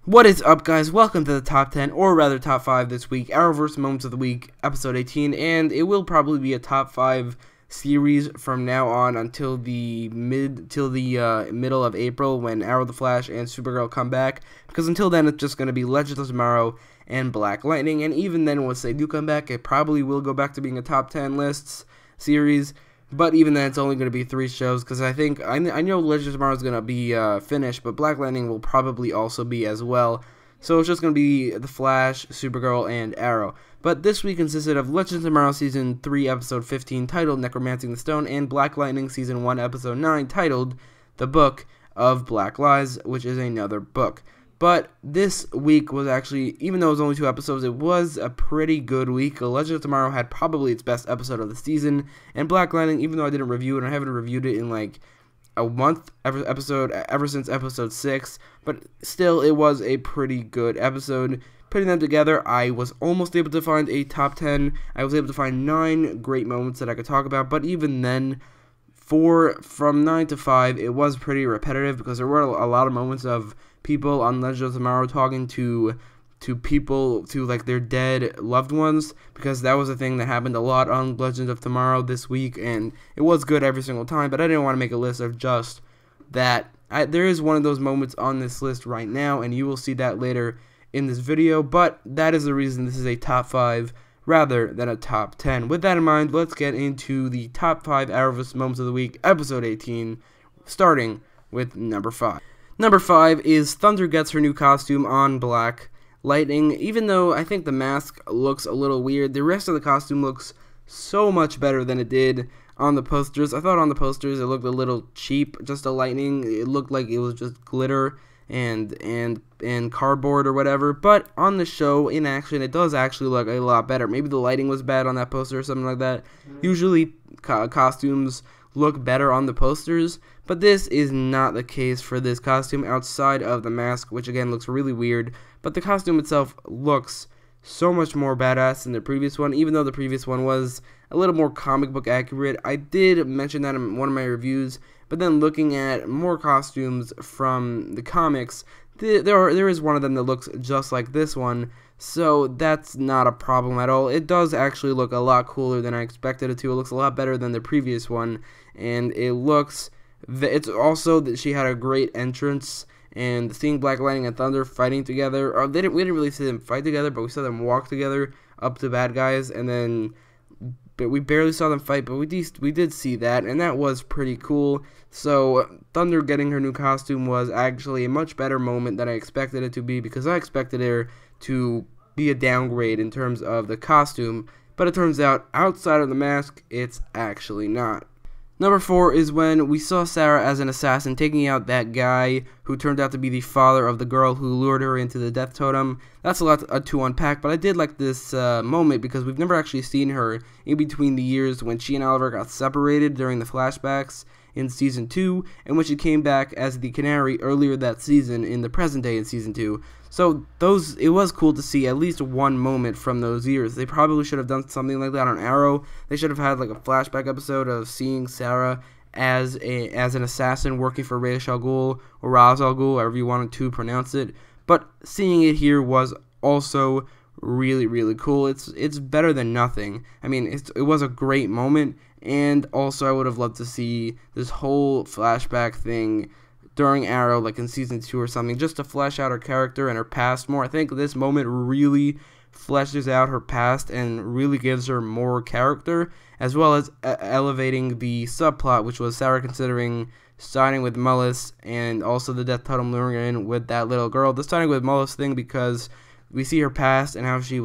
What is up, guys? Welcome to the top 10, or rather top 5 this week, Arrowverse Moments of the Week, episode 18, and it will probably be a top 5 series from now on until the middle of April when Arrow, the Flash, and Supergirl come back, because until then it's just going to be Legends of Tomorrow and Black Lightning, and even then once they do come back, it probably will go back to being a top 10 lists series. But even then, it's only going to be 3 shows, because I know Legends of Tomorrow is going to be finished, but Black Lightning will probably also be as well. So it's just going to be The Flash, Supergirl, and Arrow. But this week consisted of Legends of Tomorrow Season 3, Episode 15, titled Necromancing the Stone, and Black Lightning Season 1, Episode 9, titled The Book of Black Lies, which is another book. But this week was actually, even though it was only 2 episodes, it was a pretty good week. Legends of Tomorrow had probably its best episode of the season, and Black Lightning, even though I didn't review it, I haven't reviewed it in like a month ever since episode 6, but still, it was a pretty good episode. Putting them together, I was almost able to find a top 10. I was able to find 9 great moments that I could talk about, but even then, from 9 to 5, it was pretty repetitive because there were a lot of moments of people on Legends of Tomorrow talking to people, to like their dead loved ones, because that was a thing that happened a lot on Legends of Tomorrow this week, and it was good every single time, but I didn't want to make a list of just that. There is one of those moments on this list right now, and you will see that later in this video, but that is the reason this is a top 5 rather than a top 10. With that in mind, let's get into the top 5 Arrowverse Moments of the Week, episode 18, starting with number 5. Number 5 is Thunder gets her new costume on Black Lightning. Even though I think the mask looks a little weird, the rest of the costume looks so much better than it did on the posters. I thought on the posters it looked a little cheap, just a lightning. It looked like it was just glitter and cardboard or whatever. But on the show, in action, it does actually look a lot better. Maybe the lighting was bad on that poster or something like that. Usually costumes look better on the posters, but this is not the case for this costume outside of the mask, which again looks really weird, but the costume itself looks so much more badass than the previous one, even though the previous one was a little more comic book accurate. I did mention that in one of my reviews, but then looking at more costumes from the comics, there is one of them that looks just like this one, so that's not a problem at all. It does actually look a lot cooler than I expected it to. It looks a lot better than the previous one, and it's also that she had a great entrance, and seeing Black Lightning and Thunder fighting together, we didn't really see them fight together, but we saw them walk together up to bad guys, but we barely saw them fight, but we did see that, and that was pretty cool. So Thunder getting her new costume was actually a much better moment than I expected it to be, because I expected her to be a downgrade in terms of the costume, but it turns out outside of the mask, it's actually not. Number 4 is when we saw Sara as an assassin taking out that guy who turned out to be the father of the girl who lured her into the death totem. That's a lot to unpack, but I did like this moment because we've never actually seen her in between the years when she and Oliver got separated during the flashbacks in Season 2, and when she came back as the Canary earlier that season in the present day in Season 2. So it was cool to see at least one moment from those years. They probably should have done something like that on Arrow. They should have had like a flashback episode of seeing Sara as an assassin working for Ra's al Ghul, or Ra's al Ghul, however you wanted to pronounce it. But seeing it here was also really, really cool. It's better than nothing. I mean, it was a great moment, and also I would have loved to see this whole flashback thing during Arrow, like in Season 2 or something, just to flesh out her character and her past more. I think this moment really fleshes out her past and really gives her more character, as well as elevating the subplot, which was Sara considering siding with Mullis, and also the Death Totem luring her in with that little girl. The siding with Mullis thing, because we see her past and how she's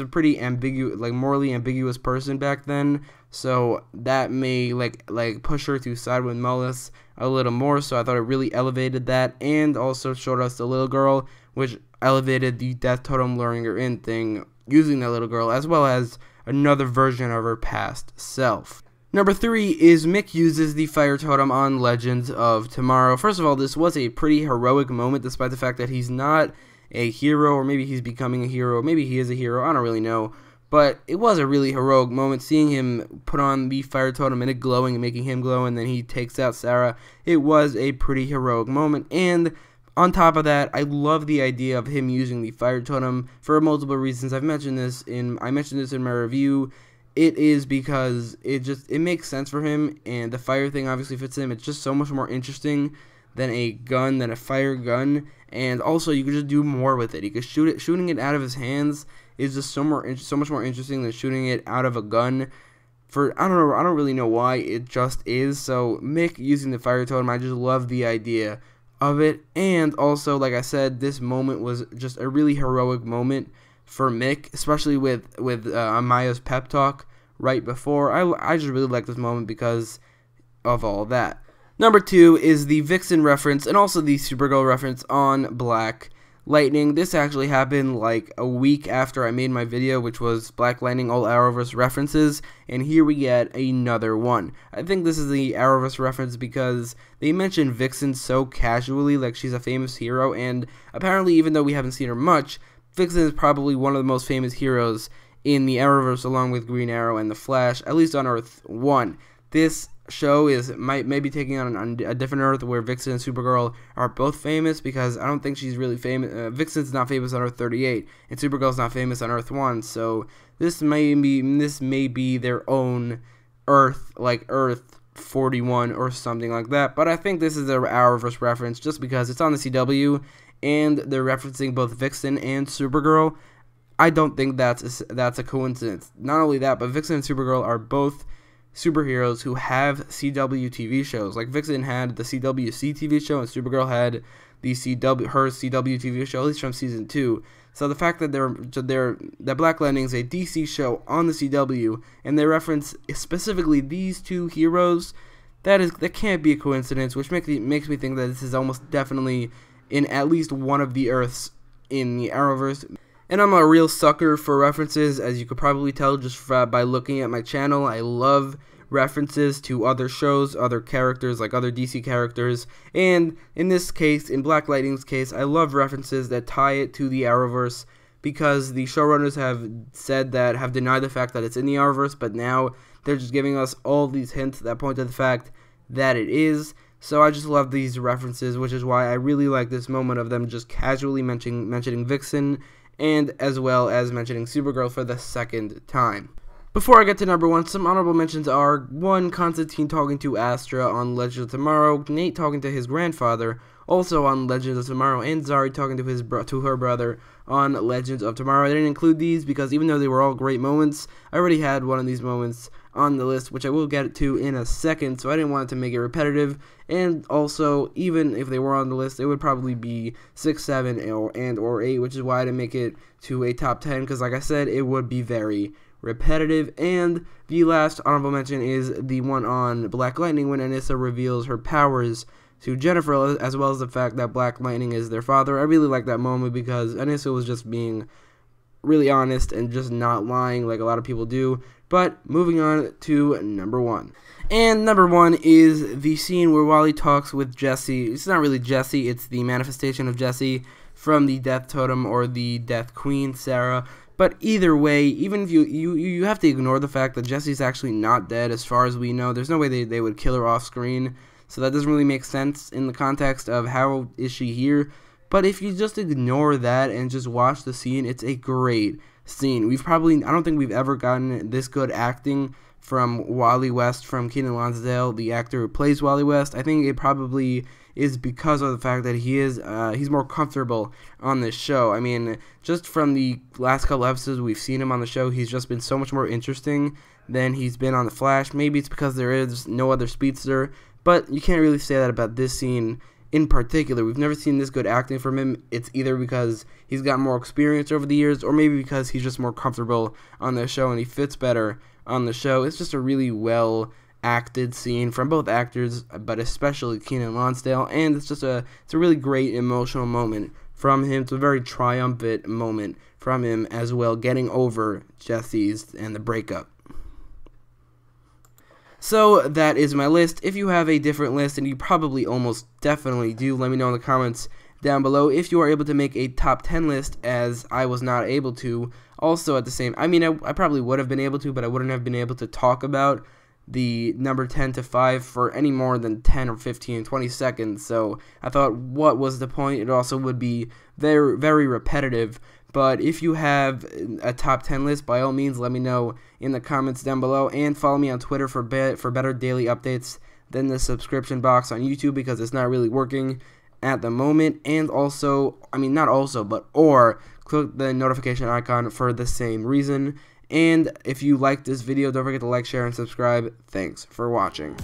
a pretty ambiguous, like morally ambiguous person back then, so that may like push her to side with Mullis a little more. So I thought it really elevated that, and also showed us the little girl, which elevated the Death Totem luring her in thing using that little girl, as well as another version of her past self. Number 3 is Mick uses the Fire Totem on Legends of Tomorrow. First of all, this was a pretty heroic moment, despite the fact that he's not a hero, or maybe he's becoming a hero, maybe he is a hero, I don't really know. But it was a really heroic moment, seeing him put on the Fire Totem and it glowing and making him glow, and then he takes out Sara. It was a pretty heroic moment, and On top of that, I love the idea of him using the fire totem for multiple reasons. I mentioned this in my review. It is because it makes sense for him, and the fire thing obviously fits him. It's just so much more interesting than a fire gun, and also you could just do more with it. You could shooting it out of his hands is just so much more interesting than shooting it out of a gun. I don't really know why, it just is. So Mick using the fire totem, I just love the idea of it. And also, like I said, this moment was just a really heroic moment for Mick, especially with Amaya's pep talk right before. I just really like this moment because of all that. Number 2 is the Vixen reference and also the Supergirl reference on Black Lightning. This actually happened like a week after I made my video, which was Black Lightning all Arrowverse references, and here we get another one. I think this is the Arrowverse reference because they mention Vixen so casually, like she's a famous hero, and apparently even though we haven't seen her much, Vixen is probably one of the most famous heroes in the Arrowverse along with Green Arrow and the Flash, at least on Earth 1. This show might be taking on a different Earth where Vixen and Supergirl are both famous, because I don't think she's really famous. Vixen's not famous on Earth 38, and Supergirl's not famous on Earth 1. So this may be their own Earth, like Earth 41 or something like that. But I think this is their Arrowverse reference just because it's on the CW and they're referencing both Vixen and Supergirl. I don't think that's a coincidence. Not only that, but Vixen and Supergirl are both superheroes who have CW TV shows. Like Vixen had the CWC TV show, and Supergirl had her CW TV show, at least from season 2. So the fact that that Black Lightning is a DC show on the CW, and they reference specifically these two heroes, that can't be a coincidence. Which makes me think that this is almost definitely in at least one of the Earths in the Arrowverse. And I'm a real sucker for references, as you could probably tell just by looking at my channel. I love references to other shows, other characters, like other DC characters. And in this case, in Black Lightning's case, I love references that tie it to the Arrowverse, because the showrunners have denied the fact that it's in the Arrowverse, but now they're just giving us all these hints that point to the fact that it is. So I just love these references, which is why I really like this moment of them just casually mentioning Vixen, and as well as mentioning Supergirl for the second time. Before I get to number 1, some honorable mentions are 1. Constantine talking to Astra on Legends of Tomorrow, Nate talking to his grandfather also on Legends of Tomorrow, and Zari talking to her brother on Legends of Tomorrow. I didn't include these because even though they were all great moments, I already had one of these moments on the list, which I will get to in a second, so I didn't want it to make it repetitive. And also, even if they were on the list, it would probably be 6, 7, or 8, which is why I didn't make it to a top 10, because like I said, it would be very repetitive. And the last honorable mention is the one on Black Lightning when Anissa reveals her powers to Jennifer, as well as the fact that Black Lightning is their father. I really like that moment because Anissa was just being really honest and just not lying like a lot of people do. But moving on to number 1. And number 1 is the scene where Wally talks with Jesse. It's not really Jesse, it's the manifestation of Jesse from the Death Totem or the Death Queen, Sara. But either way, even if you have to ignore the fact that Jesse's actually not dead as far as we know. There's no way they would kill her off screen. So that doesn't really make sense in the context of how is she here. But if you just ignore that and just watch the scene, it's a great scene. I don't think we've ever gotten this good acting from Wally West, from Kenan Lonsdale, the actor who plays Wally West. I think it probably is because of the fact that he's more comfortable on this show. I mean, just from the last couple episodes we've seen him on the show, he's just been so much more interesting than he's been on The Flash. Maybe it's because there is no other speedster, but you can't really say that about this scene in particular. We've never seen this good acting from him. It's either because he's got more experience over the years, or maybe because he's just more comfortable on the show and he fits better on the show. It's just a really well acted scene from both actors, but especially Kenan Lonsdale, and it's a really great emotional moment from him. It's a very triumphant moment from him as well, getting over Jesse's and the breakup. So that is my list. If you have a different list, and you probably almost definitely do, let me know in the comments down below. If you are able to make a top 10 list, as I was not able to, also at the same, I probably would have been able to, but I wouldn't have been able to talk about the number 10 to 5 for any more than 10 or 15, 20 seconds. So I thought, what was the point? It also would be very, very repetitive. But if you have a top 10 list, by all means, let me know in the comments down below. And follow me on Twitter for better daily updates than the subscription box on YouTube, because it's not really working at the moment. And also, or click the notification icon for the same reason. And if you liked this video, don't forget to like, share, and subscribe. Thanks for watching.